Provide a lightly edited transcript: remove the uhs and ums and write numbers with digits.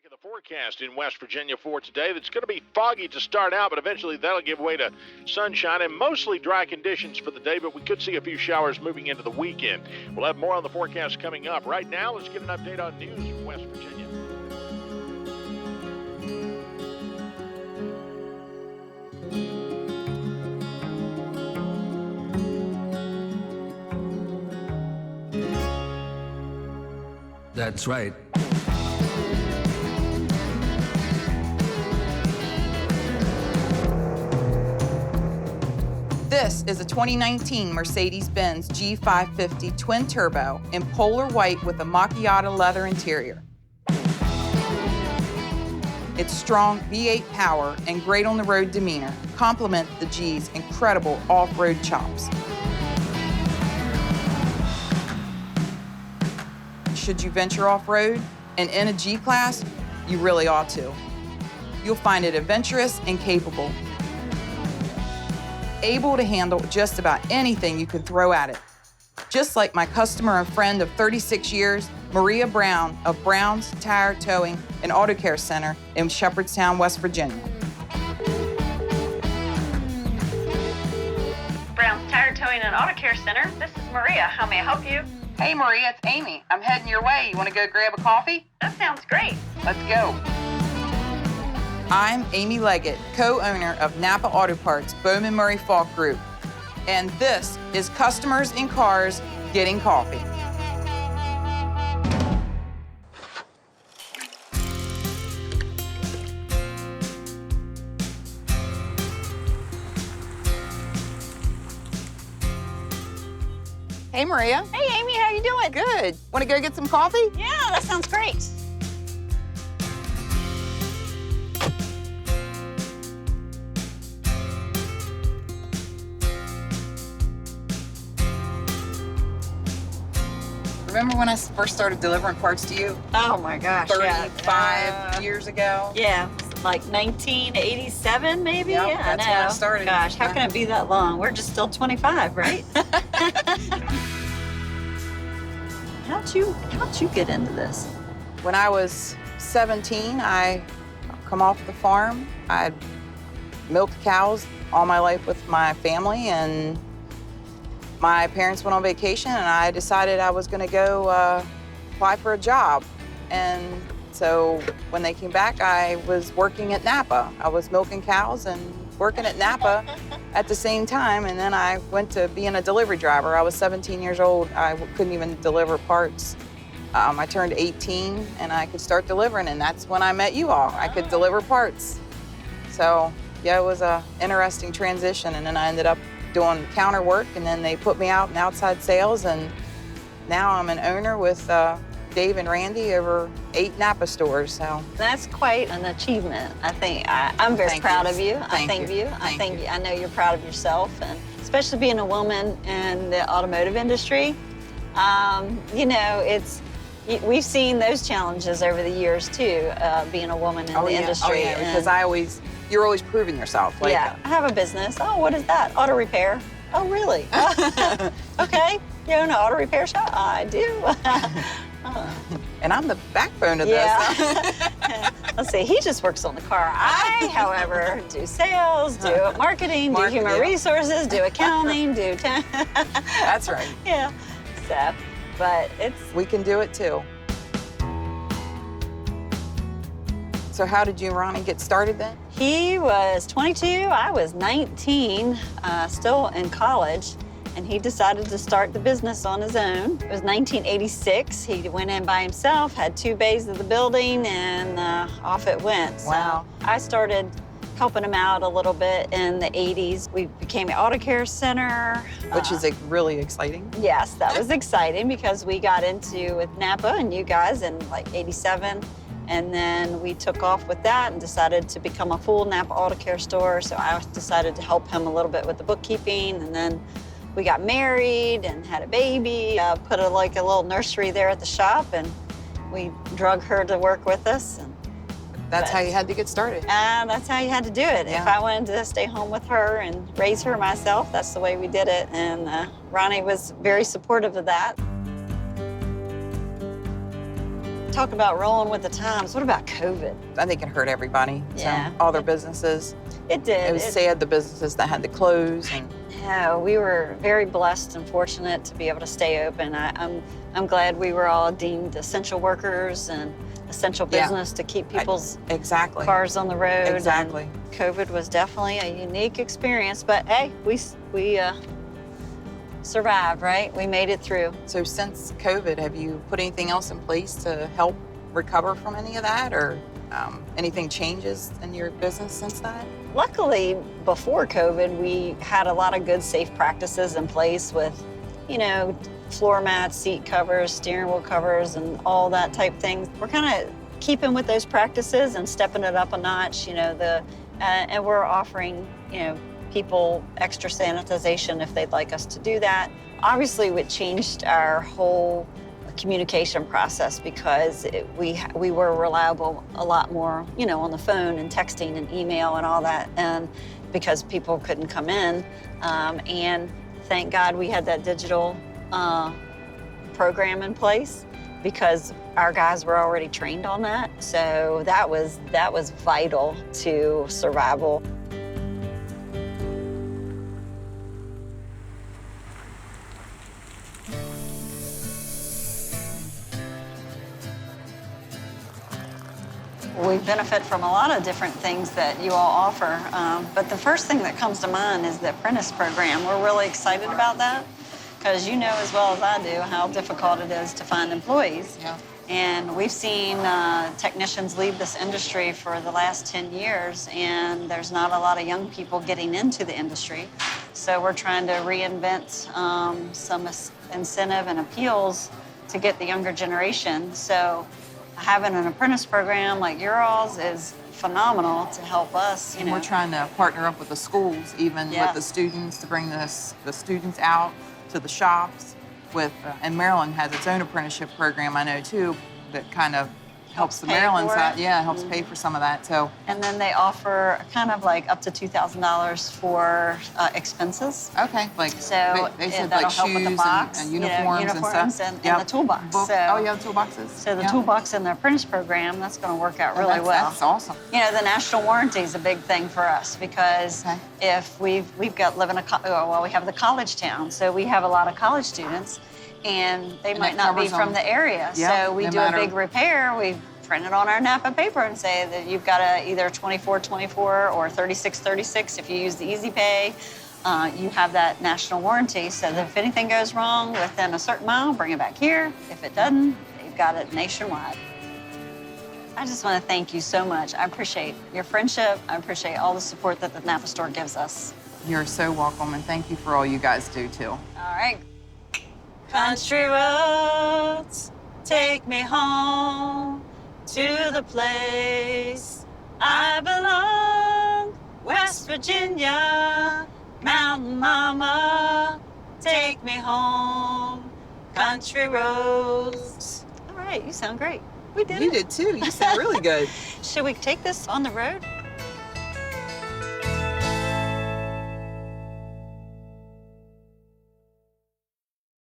Look at the forecast in West Virginia for today. It's going to be foggy to start out, but eventually that'll give way to sunshine and mostly dry conditions for the day, but we could see a few showers moving into the weekend. We'll have more on the forecast coming up. Right now, let's get an update on news from West Virginia. That's right. This is a 2019 Mercedes-Benz G550 twin turbo in polar white with a macchiato leather interior. Its strong V8 power and great on-the-road demeanor complement the G's incredible off-road chops. Should you venture off-road and in a G-Class, you really ought to. You'll find it adventurous and capable, able to handle just about anything you could throw at it. Just like my customer and friend of 36 years, Maria Brown of Brown's Tire Towing and Auto Care Center in Shepherdstown, West Virginia. Brown's Tire Towing and Auto Care Center, this is Maria. How may I help you? Hey Maria, it's Amy. I'm heading your way. You want to go grab a coffee? That sounds great. Let's go. I'm Amy Leggett, co-owner of NAPA Auto Parts Bowman Murray Falk Group, and this is Customers in Cars Getting Coffee. Hey Maria. Hey Amy, how you doing? Good. Want to go get some coffee? Yeah, that sounds great. Remember when I first started delivering parts to you? Oh my gosh, 35 years ago? Yeah, like 1987 maybe? Yep, Yeah, that's I know. when I started. Gosh, how can it be that long? We're just still 25, right? How'd you get into this? When I was 17, I come off the farm. I'd milked cows all my life with my family, and my parents went on vacation, and I decided I was going to go apply for a job. And so when they came back, I was working at NAPA. I was milking cows and working at NAPA at the same time, and then I went to being a delivery driver. I was 17 years old. I couldn't even deliver parts. I turned 18, and I could start delivering, and that's when I met you all. I could deliver parts. So, yeah, it was an interesting transition, and then I ended up doing counter work, and then they put me out in outside sales, and now I'm an owner with Dave and Randy over 8 NAPA stores. So that's quite an achievement. I think I'm very proud of you. I know you're proud of yourself, and especially being a woman in the automotive industry. You know, we've seen those challenges over the years too, being a woman in the industry. Oh yeah, because you're always proving yourself. Like, yeah, I have a business. Oh, what is that? Auto repair. Oh, really? Okay. You own an auto repair shop? I do. And I'm the backbone of this. Let's see, he just works on the car. I, however, do sales, do marketing, do human resources, do accounting, do... That's right. Yeah. So, but we can do it too. So how did you and Ronnie get started then? He was 22, I was 19, still in college, and he decided to start the business on his own. It was 1986. He went in by himself, had 2 bays of the building, and off it went. Wow. So I started helping him out a little bit in the 80s. We became an auto care center. Which is really exciting. Yes, that was exciting because we got into with NAPA and you guys in like 87. And then we took off with that and decided to become a full NAPA auto care store. So I decided to help him a little bit with the bookkeeping. And then we got married and had a baby. Put a little nursery there at the shop, and we drug her to work with us. And that's how you had to get started. That's how you had to do it. Yeah. If I wanted to stay home with her and raise her myself, that's the way we did it. And Ronnie was very supportive of that. talk about rolling with the times. What about COVID? I think it hurt everybody. Yeah. So, all their businesses. It did. It was sad, the businesses that had to close. And Yeah, we were very blessed and fortunate to be able to stay open. I'm glad we were all deemed essential workers and essential Yeah. business to keep people's exactly. cars on the road. Exactly. And COVID was definitely a unique experience, but hey, we survived, right? We made it through. So since COVID, have you put anything else in place to help recover from any of that, or anything changes in your business since that? Luckily, before COVID, we had a lot of good safe practices in place with, floor mats, seat covers, steering wheel covers, and all that type things. We're kind of keeping with those practices and stepping it up a notch, and we're offering, people extra sanitization if they'd like us to do that. Obviously, it changed our whole communication process because we were reliable a lot more, on the phone and texting and email and all that, and because people couldn't come in. And thank God we had that digital program in place because our guys were already trained on that. So that was vital to survival. We benefit from a lot of different things that you all offer, but the first thing that comes to mind is the apprentice program. We're really excited about that because you know as well as I do how difficult it is to find employees. Yeah. And we've seen technicians leave this industry for the last 10 years, and there's not a lot of young people getting into the industry. So we're trying to reinvent some incentive and appeals to get the younger generation. So having an apprentice program like yours is phenomenal to help us. And we're trying to partner up with the schools, even with Yes. the students, to bring the students out to the shops. And Maryland has its own apprenticeship program, I know too, that kind of helps the pay Maryland for side. it. Yeah, helps pay for some of that. So And then they offer kind of like up to $2,000 for expenses. okay, like So they said that'll like help shoes with the box, and uniforms and uniforms stuff. and Yep. the toolbox. Books. So, Oh, yeah, toolboxes. So the Yeah. toolbox in the apprentice program, that's going to work out really that's, well. That's awesome. The national warranty is a big thing for us because Okay. if we've got we have the college town, so we have a lot of college students, and they might it not be covers from them. the area. Yeah, So we no do matter- a big repair. We print it on our NAPA paper and say that you've got a either 2424 or 3636 if you use the Easy Pay. You have that national warranty, so that if anything goes wrong within a certain mile, bring it back here. If it doesn't, they've got it nationwide. I just want to thank you so much. I appreciate your friendship. I appreciate all the support that the NAPA store gives us. You're so welcome, and thank you for all you guys do too. All right. Country roads, take me home to the place I belong. West Virginia, Mountain Mama, take me home. Country roads. All right, you sound great. We did You it. did too. You sound really good. Should we take this on the road?